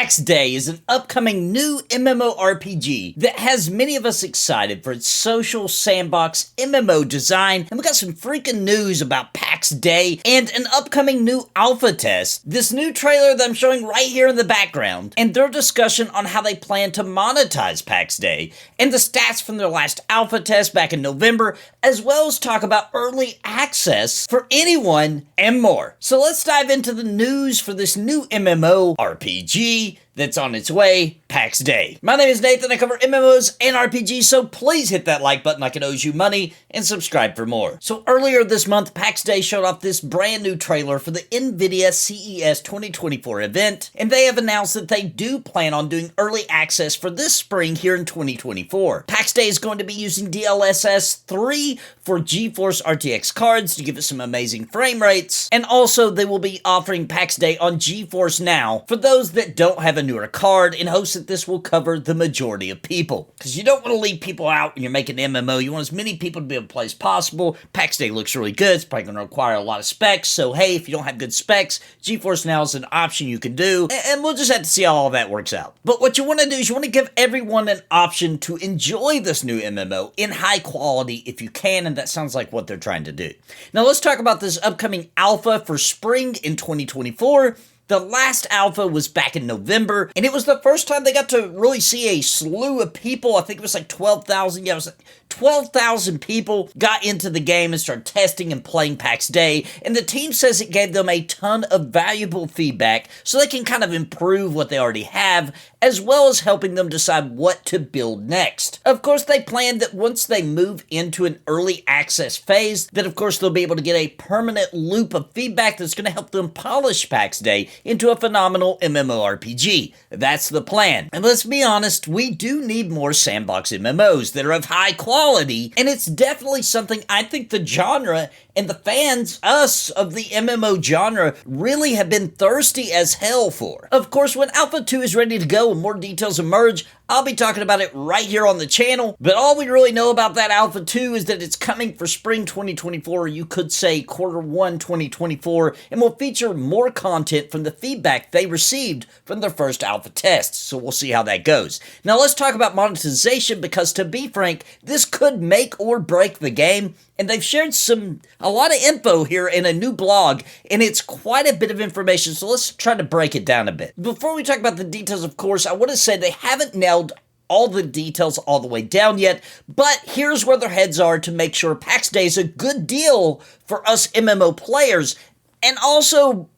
Pax Dei is an upcoming new MMORPG that has many of us excited for its social sandbox MMO design, and we got some freaking news about Pax Dei and an upcoming new alpha test, this new trailer that I'm showing right here in the background, and their discussion on how they plan to monetize Pax Dei, and the stats from their last alpha test back in November, as well as talk about early access for anyone and more. So let's dive into the news for this new MMORPG that's on its way, Pax Dei. My name is Nathan, I cover MMOs and RPGs, so please hit that like button like it owes you money, and subscribe for more. So earlier this month, Pax Dei showed off this brand new trailer for the Nvidia CES 2024 event, and they have announced that they do plan on doing early access for this spring here in 2024. Pax Dei is going to be using DLSS 3 for GeForce RTX cards to give it some amazing frame rates, and also they will be offering Pax Dei on GeForce Now for those that don't have a newer card, in hopes that this will cover the majority of people. Because you don't want to leave people out when you're making an MMO. You want as many people to be able to play as possible. Pax Dei looks really good. It's probably going to require a lot of specs. So hey, if you don't have good specs, GeForce Now is an option you can do. And we'll just have to see how all that works out. But what you want to do is you want to give everyone an option to enjoy this new MMO in high quality if you can. And that sounds like what they're trying to do. Now let's talk about this upcoming alpha for spring in 2024. The last alpha was back in November, and it was the first time they got to really see a slew of people. I think it was like 12,000. Yeah, it was like 12,000 people got into the game and started testing and playing Pax Dei, and the team says it gave them a ton of valuable feedback so they can kind of improve what they already have, as well as helping them decide what to build next. Of course, they plan that once they move into an early access phase, that of course they'll be able to get a permanent loop of feedback that's going to help them polish Pax Dei into a phenomenal MMORPG. That's the plan. And let's be honest, we do need more sandbox MMOs that are of high quality, and it's definitely something I think the genre and the fans, us, of the MMO genre really have been thirsty as hell for. Of course, when Alpha 2 is ready to go and more details emerge, I'll be talking about it right here on the channel, but all we really know about that Alpha 2 is that it's coming for spring 2024, or you could say Q1 2024, and will feature more content from the feedback they received from their first alpha tests, so we'll see how that goes. Now let's talk about monetization, because to be frank, this could make or break the game, and they've shared a lot of info here in a new blog, and it's quite a bit of information, so let's try to break it down a bit. Before we talk about the details, of course, I want to say they haven't nailed all the details all the way down yet, but here's where their heads are to make sure Pax Dei is a good deal for us MMO players, and also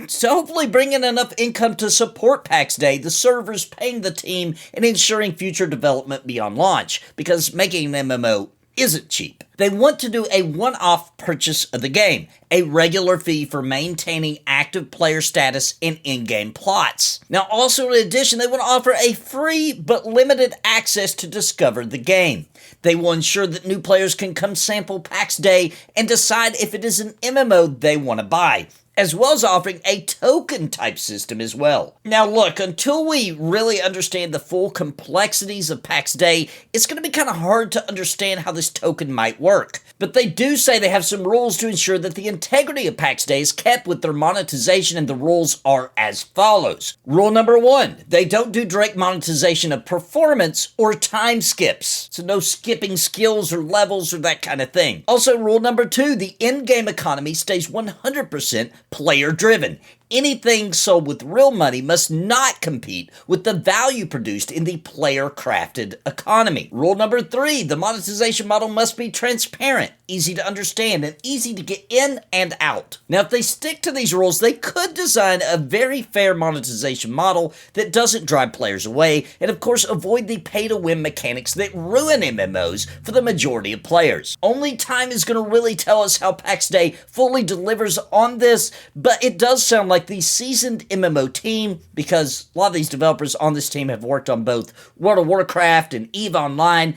to hopefully bring in enough income to support Pax Dei, the servers, paying the team, and ensuring future development beyond launch, because making an MMO isn't cheap. They want to do a one-off purchase of the game, a regular fee for maintaining active player status and in-game plots. Now also in addition, they want to offer a free but limited access to discover the game. They will ensure that new players can come sample Pax Dei and decide if it is an MMO they want to buy, as well as offering a token type system as well. Now look, until we really understand the full complexities of Pax Dei, it's going to be kind of hard to understand how this token might work. But they do say they have some rules to ensure that the integrity of Pax Dei is kept with their monetization, and the rules are as follows. Rule number 1, they don't do direct monetization of performance or time skips. So no skipping skills or levels or that kind of thing. Also, rule number 2, the in-game economy stays 100% player-driven. Anything sold with real money must not compete with the value produced in the player-crafted economy. Rule number 3, the monetization model must be transparent, easy to understand, and easy to get in and out. Now, if they stick to these rules, they could design a very fair monetization model that doesn't drive players away, and of course avoid the pay-to-win mechanics that ruin MMOs for the majority of players. Only time is going to really tell us how Pax Dei fully delivers on this, but it does sound like the seasoned MMO team, because a lot of these developers on this team have worked on both World of Warcraft and EVE Online.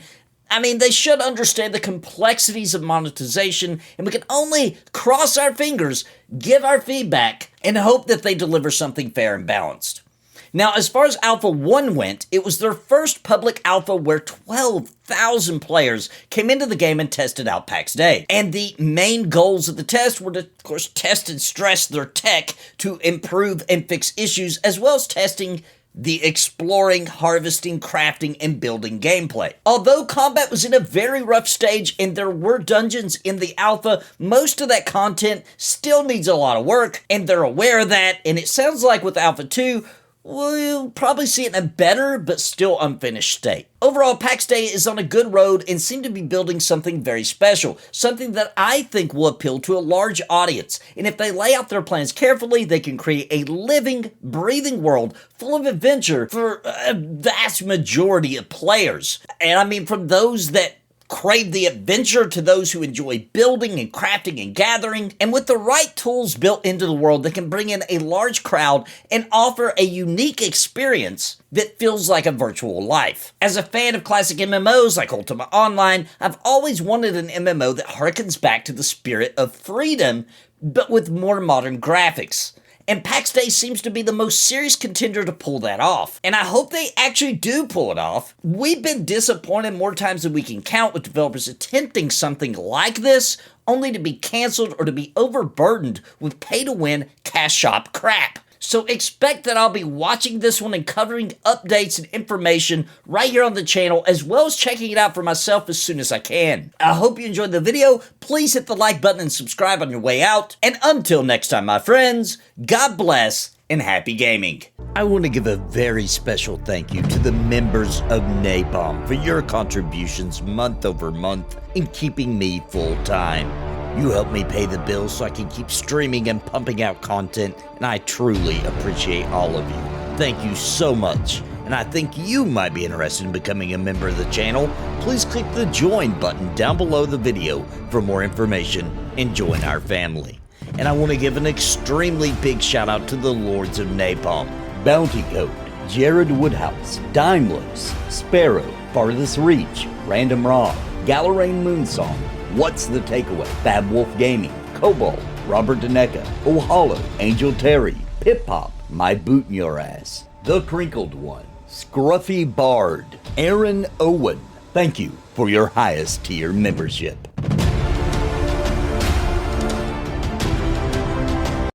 I mean, they should understand the complexities of monetization, and we can only cross our fingers, give our feedback, and hope that they deliver something fair and balanced. Now, as far as Alpha 1 went, it was their first public alpha where 12,000 players came into the game and tested out Pax Dei. And the main goals of the test were to, of course, test and stress their tech to improve and fix issues, as well as testing the exploring, harvesting, crafting, and building gameplay. Although combat was in a very rough stage and there were dungeons in the alpha, most of that content still needs a lot of work, and they're aware of that, and it sounds like with Alpha 2, we'll probably see it in a better but still unfinished state. Overall, Pax Dei is on a good road and seem to be building something very special, something that I think will appeal to a large audience. And if they lay out their plans carefully, they can create a living, breathing world full of adventure for a vast majority of players. And I mean, from those that crave the adventure to those who enjoy building and crafting and gathering, and with the right tools built into the world that can bring in a large crowd and offer a unique experience that feels like a virtual life. As a fan of classic MMOs like Ultima Online, I've always wanted an MMO that harkens back to the spirit of freedom, but with more modern graphics. And Pax Dei seems to be the most serious contender to pull that off. And I hope they actually do pull it off. We've been disappointed more times than we can count with developers attempting something like this, only to be canceled or to be overburdened with pay-to-win cash shop crap. So expect that I'll be watching this one and covering updates and information right here on the channel, as well as checking it out for myself as soon as I can. I hope you enjoyed the video. Please hit the like button and subscribe on your way out. And until next time, my friends, God bless and happy gaming. I want to give a very special thank you to the members of Napalm for your contributions month over month in keeping me full-time. You help me pay the bills so I can keep streaming and pumping out content, and I truly appreciate all of you. Thank you so much, and I think you might be interested in becoming a member of the channel. Please click the join button down below the video for more information and join our family. And I want to give an extremely big shout out to the Lords of Napalm: Bounty Code, Jared Woodhouse, Dimlos, Sparrow, Farthest Reach, Random Rob, Galerain Moonsong, What's the Takeaway, Fab Wolf Gaming, Cobalt, Robert Deneka, Ohalo, Angel Terry, Pip Pop, My Boot in Your Ass, The Crinkled One, Scruffy Bard, Aaron Owen. Thank you for your highest tier membership.